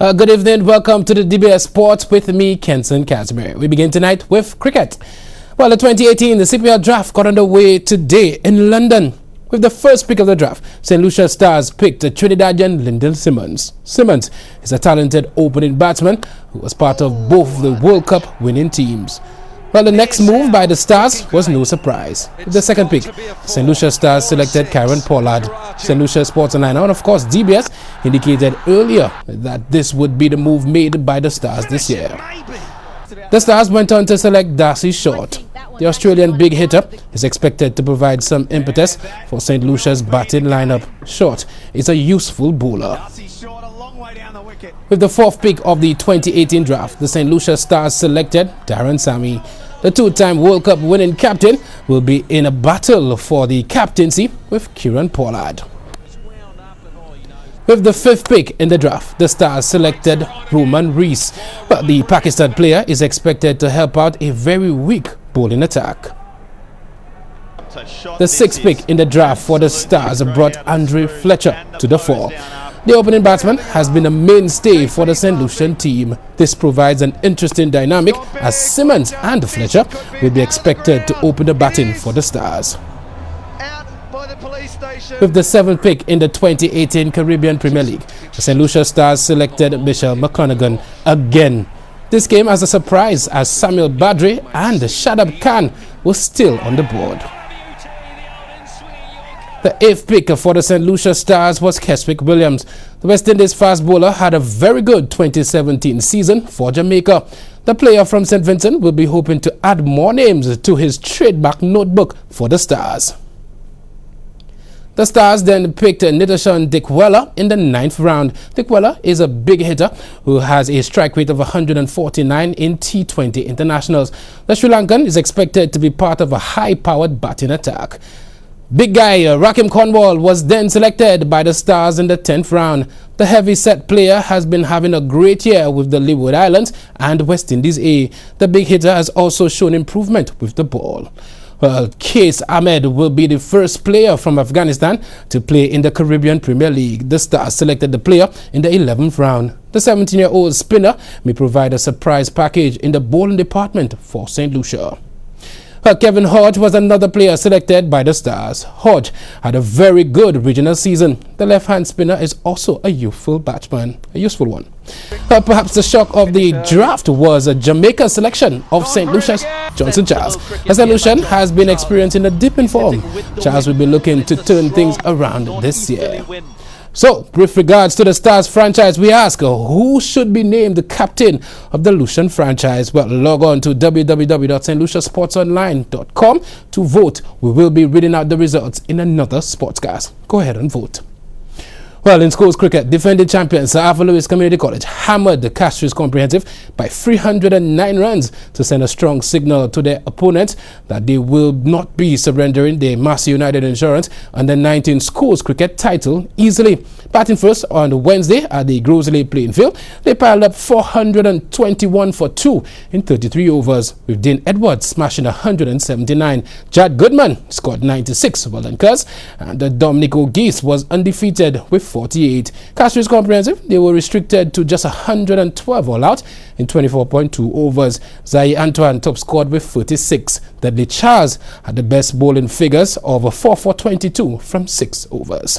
Good evening, welcome to the DBS Sports with me, Kenson Casimir. We begin tonight with cricket. Well, the 2018 CPL draft got underway today in London. With the first pick of the draft, St. Lucia Stars picked Trinidadian Lyndon Simmons. Simmons is a talented opening batsman who was part of both the World Cup winning teams. Well, the next move by the Stars was no surprise. With the second pick, St. Lucia Stars selected Kieron Pollard. St. Lucia Sports Online and of course DBS indicated earlier that this would be the move made by the Stars this year. The Stars went on to select Darcy Short. The Australian big hitter is expected to provide some impetus for St. Lucia's batting lineup. Short is a useful bowler. With the fourth pick of the 2018 draft, the St. Lucia Stars selected Darren Sammy. The two-time World Cup winning captain will be in a battle for the captaincy with Kieron Pollard. With the fifth pick in the draft, the Stars selected Roman Rees. But the Pakistan player is expected to help out a very weak bowling attack. The sixth pick in the draft for the Stars brought Andre Fletcher to the fore. The opening batsman has been a mainstay for the St. Lucian team. This provides an interesting dynamic as Simmons and Fletcher will be expected to open the batting for the Stars. With the seventh pick in the 2018 Caribbean Premier League, the St. Lucia Stars selected Michelle McConaughey again. This came as a surprise as Samuel Badri and Shadab Khan were still on the board. The eighth pick for the St. Lucia Stars was Keswick Williams. The West Indies fast bowler had a very good 2017 season for Jamaica. The player from St. Vincent will be hoping to add more names to his trademark notebook for the Stars. The Stars then picked Nitishan Dickwella in the ninth round. Dickwella is a big hitter who has a strike rate of 149 in T20 internationals. The Sri Lankan is expected to be part of a high-powered batting attack. Big guy Rakim Cornwall was then selected by the Stars in the 10th round. The heavy-set player has been having a great year with the Leeward Islands and West Indies A. The big hitter has also shown improvement with the ball. Well, Qais Ahmed will be the first player from Afghanistan to play in the Caribbean Premier League. The Stars selected the player in the 11th round. The 17-year-old spinner may provide a surprise package in the bowling department for St. Lucia. Kevin Hodge was another player selected by the Stars. Hodge had a very good regional season. The left-hand spinner is also a useful batsman, a useful one. Perhaps the shock of the draft was a Jamaica selection of St. Lucia's Johnson Charles. As St. Lucian has been experiencing a dip in form, Charles will be looking to turn things around this year. So, with regards to the Stars franchise, we ask who should be named the captain of the Lucian franchise? Well, log on to www.stluciasportsonline.com to vote. We will be reading out the results in another sportscast. Go ahead and vote. Well, in schools cricket, defending champions Sir Arthur Lewis Community College hammered the Castries Comprehensive by 309 runs to send a strong signal to their opponents that they will not be surrendering their Massey United Insurance under 19 schools cricket title easily. Batting first on Wednesday at the Grosley playing field, they piled up 421 for 2 in 33 overs, with Dean Edwards smashing 179. Jad Goodman scored 96, well done cuz, and Dominic O'Geese was undefeated with 48. Castries Comprehensive, they were restricted to just 112 all out in 24.2 overs. Zai Antoine top scored with 36. Dudley Charles had the best bowling figures of 4 for 22 from 6 overs.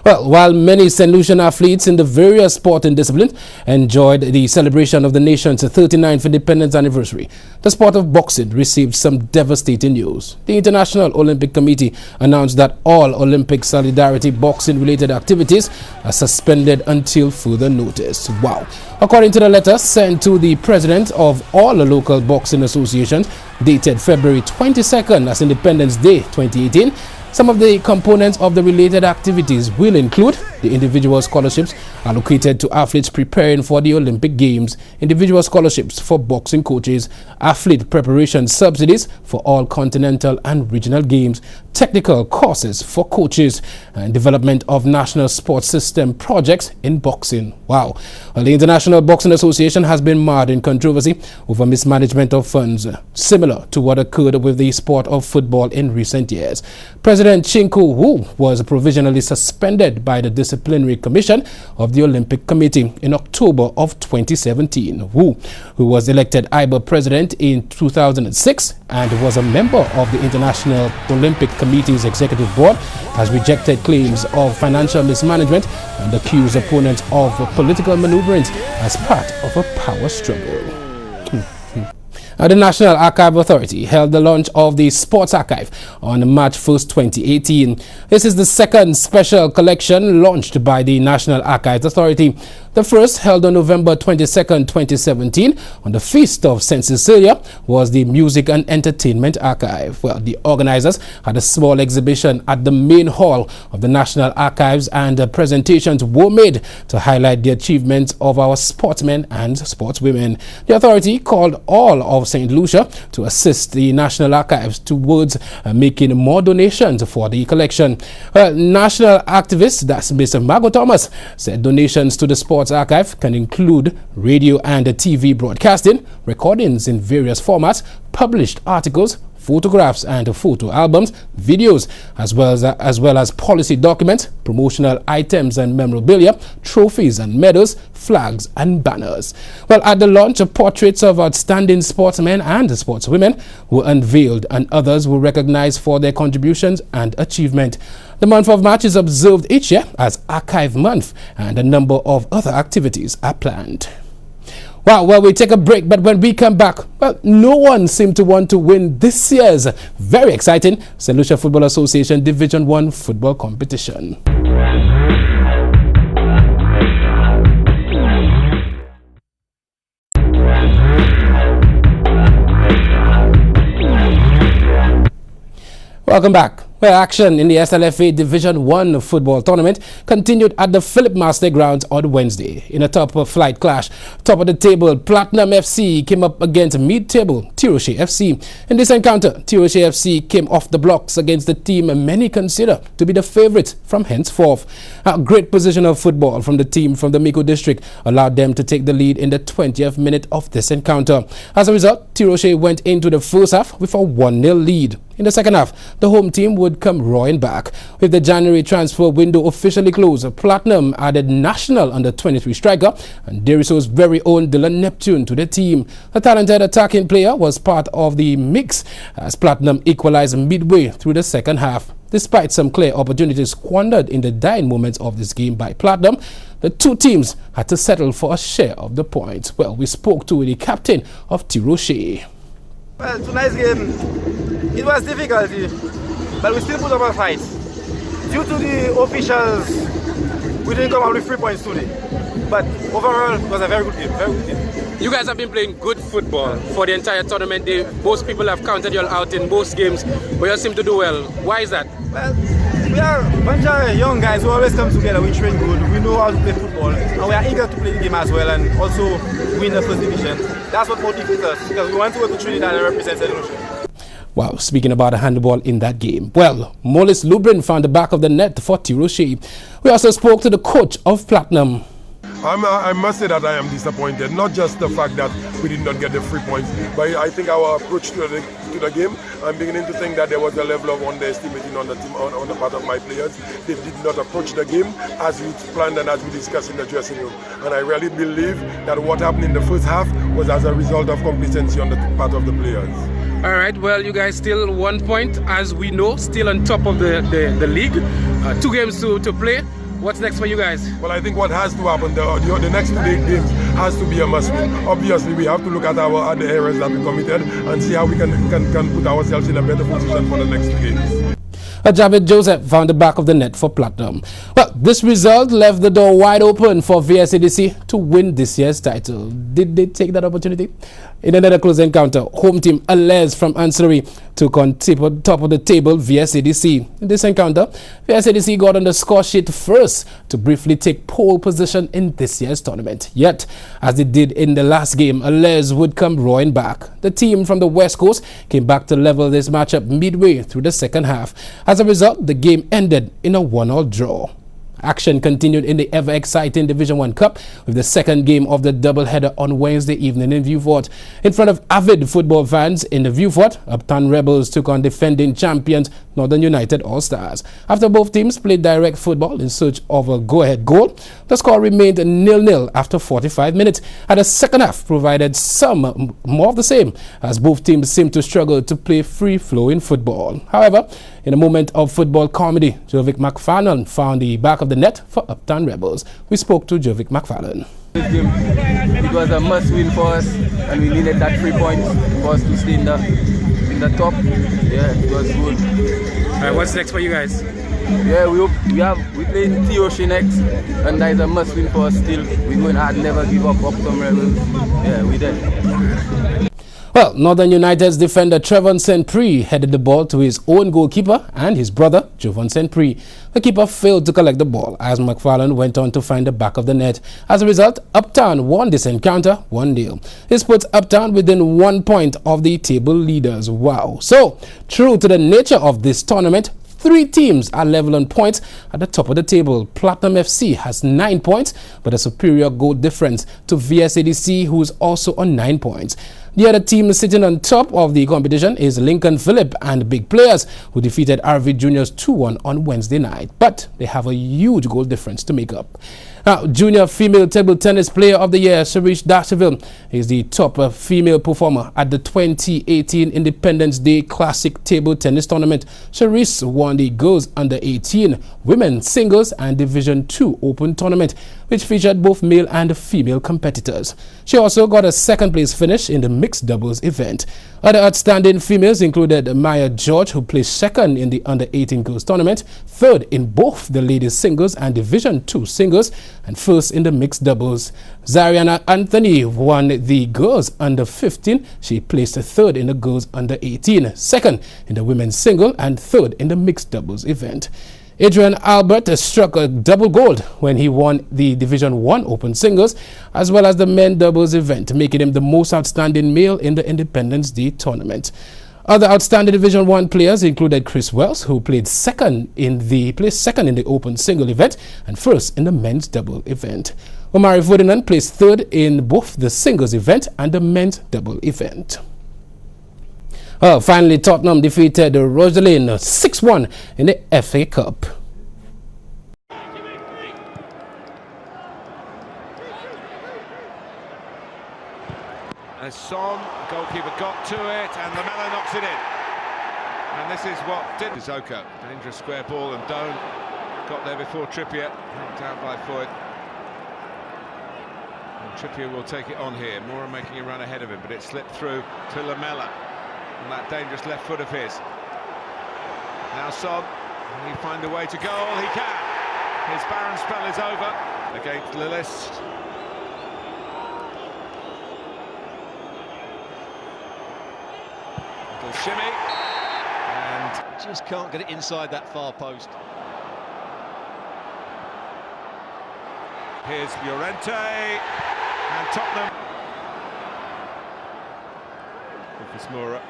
Well, while many St. Lucian athletes in the various sporting disciplines enjoyed the celebration of the nation's 39th independence anniversary, the sport of boxing received some devastating news. The International Olympic Committee announced that all Olympic solidarity boxing-related activities are suspended until further notice. Wow. According to the letter sent to the president of all the local boxing associations, dated February 22nd as Independence Day 2018, some of the components of the related activities will include the individual scholarships allocated to athletes preparing for the Olympic Games, individual scholarships for boxing coaches, athlete preparation subsidies for all continental and regional games, technical courses for coaches, and development of national sports system projects in boxing. Wow. Well, the International Boxing Association has been marred in controversy over mismanagement of funds, similar to what occurred with the sport of football in recent years. President Chinku Wu was provisionally suspended by the discipline Disciplinary Commission of the Olympic Committee in October of 2017. Wu, who was elected IBA president in 2006 and was a member of the International Olympic Committee's executive board, has rejected claims of financial mismanagement and accused opponents of political maneuverings as part of a power struggle. The National Archive Authority held the launch of the Sports Archive on March 1st, 2018. This is the second special collection launched by the National Archives Authority. The first, held on November 22nd, 2017, on the Feast of St. Cecilia, was the Music and Entertainment Archive. Well, the organizers had a small exhibition at the main hall of the National Archives, and presentations were made to highlight the achievements of our sportsmen and sportswomen. The authority called all of St. Lucia to assist the National Archives towards making more donations for the collection. National activist, that's Mr. Margot Thomas, said donations to the Sports Archive can include radio and TV broadcasting, recordings in various formats, published articles, photographs and photo albums, videos, as well as policy documents, promotional items and memorabilia, trophies and medals, flags and banners. Well, at the launch, portraits of outstanding sportsmen and sportswomen were unveiled, and others were recognized for their contributions and achievement. The month of March is observed each year as Archive Month, and a number of other activities are planned. Wow, well, we take a break, but when we come back, well, no one seemed to want to win this year's very exciting St. Lucia Football Association Division 1 football competition. Welcome back. Well, action in the SLFA Division 1 football tournament continued at the Philip Master Grounds on Wednesday. In a top-of-flight clash, top of the table, Platinum FC came up against mid-table Tiroche FC. In this encounter, Tiroche FC came off the blocks against the team many consider to be the favourites from henceforth. A great position of football from the team from the Miko district allowed them to take the lead in the 20th minute of this encounter. As a result, Tiroche went into the first half with a 1-0 lead. In the second half, the home team would come roaring back. With the January transfer window officially closed, Platinum added national under-23 striker and Deriso's very own Dylan Neptune to the team. The talented attacking player was part of the mix as Platinum equalized midway through the second half. Despite some clear opportunities squandered in the dying moments of this game by Platinum, the two teams had to settle for a share of the points. Well, we spoke to the captain of Tiroche. Well, tonight's game, it was difficult, but we still put up a fight. Due to the officials, we didn't come out with 3 points today. But overall, it was a very good game, very good game. You guys have been playing good football for the entire tournament. Most people have counted you out in most games, but you seem to do well. Why is that? Well, we are a bunch of young guys who always come together. We train good, we know how to play football, and we are eager to play the game as well and also win the first division. That's what motivates us, because we want to go to Trinidad and represent St. Lucia. Wow, speaking about a handball in that game. Well, Mollis Lubrin found the back of the net for Tiroche. We also spoke to the coach of Platinum. I must say that I am disappointed, not just the fact that we did not get the 3 points, but I think our approach to the game, I'm beginning to think that there was a level of underestimating on the team, on the part of my players. They did not approach the game as we planned and as we discussed in the dressing room. And I really believe that what happened in the first half was as a result of complacency on the part of the players. All right, well, you guys still 1 point, as we know, still on top of the league. 2 games to play. What's next for you guys? Well, I think what has to happen, the next 2 games has to be a must-win. Obviously, we have to look at the errors that we committed and see how we can put ourselves in a better position for the next 2 games. Javid Joseph found the back of the net for Platinum. Well, this result left the door wide open for VSADC to win this year's title. Did they take that opportunity? In another close encounter, home team Alez from Ancillary took on top of the table VSADC. In this encounter, VSADC got on the score sheet first to briefly take pole position in this year's tournament. Yet, as they did in the last game, Alez would come roaring back. The team from the West Coast came back to level this matchup midway through the second half. As a result, the game ended in a 1-1 draw. Action continued in the ever-exciting Division 1 Cup with the second game of the doubleheader on Wednesday evening in Vieux Fort. In front of avid football fans in the Vieux Fort, Uptown Rebels took on defending champions Northern United All-Stars. After both teams played direct football in search of a go-ahead goal, the score remained 0-0 after 45 minutes, and the second half provided some more of the same, as both teams seemed to struggle to play free-flowing football. However, in a moment of football comedy, Jovic McFarlane found the back of the net for Uptown Rebels. We spoke to Jovic McFarlane. It was a must-win for us, and we needed that 3 points for us to stay in the top. Yeah, it was good. All right, what's next for you guys? Yeah, we playing TOC next, and that is a must-win for us still. We're going hard, never give up, Uptown Rebels. Yeah, we did. Well, Northern United's defender Trevon St. Prix headed the ball to his own goalkeeper and his brother, Jovan St. Prix. The keeper failed to collect the ball as McFarlane went on to find the back of the net. As a result, Uptown won this encounter 1-0. This puts Uptown within 1 point of the table leaders. Wow. So, true to the nature of this tournament, 3 teams are level on points at the top of the table. Platinum FC has 9 points, but a superior goal difference to VSADC, who is also on 9 points. The other team sitting on top of the competition is Lincoln Phillip and Big Players, who defeated RV Juniors 2-1 on Wednesday night. But they have a huge goal difference to make up. Now, Junior Female Table Tennis Player of the Year, Sharice Darcheville, is the top female performer at the 2018 Independence Day Classic Table Tennis Tournament. Sharice won the Girls Under 18, Women's Singles and Division II Open Tournament, which featured both male and female competitors. She also got a second-place finish in the mixed doubles event. Other outstanding females included Maya George, who placed second in the Under 18 Girls Tournament, third in both the ladies singles and Division II singles, and first in the mixed doubles. Zariana Anthony won the girls under 15. She placed third in the girls under 18, second in the women's single, and third in the mixed doubles event. Adrian Albert struck a double gold when he won the Division I Open Singles as well as the men doubles event, making him the most outstanding male in the Independence Day tournament. Other outstanding Division I players included Chris Wells, who placed second in the Open Single event and first in the men's double event. Omari Ferdinand placed third in both the singles event and the men's double event. Well, finally, Tottenham defeated Roslyn 6-1 in the FA Cup. As Son, goalkeeper got to it, and Lamela knocks it in. And this is what did Zoko. Dangerous square ball, and Doan got there before Trippier, knocked out by Foyt. And Trippier will take it on here. Moura making a run ahead of him, but it slipped through to Lamela. And that dangerous left foot of his. Now Son, can he find a way to goal? He can. His barren spell is over against Lillis. Little shimmy, and just can't get it inside that far post. Here's Llorente, and Tottenham. Lucas Moura.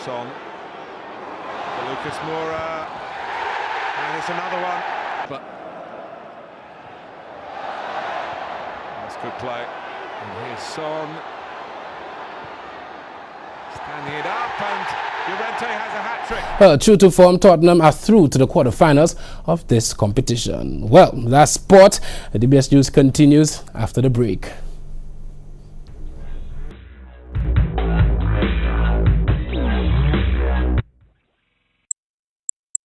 Son for Lucas Moura, and it's another one, but that's good play. And here's Son standing it up, and Llorente has a hat-trick. Well, true to form, Tottenham are through to the quarterfinals of this competition. Well, that's sport. The DBS News continues after the break.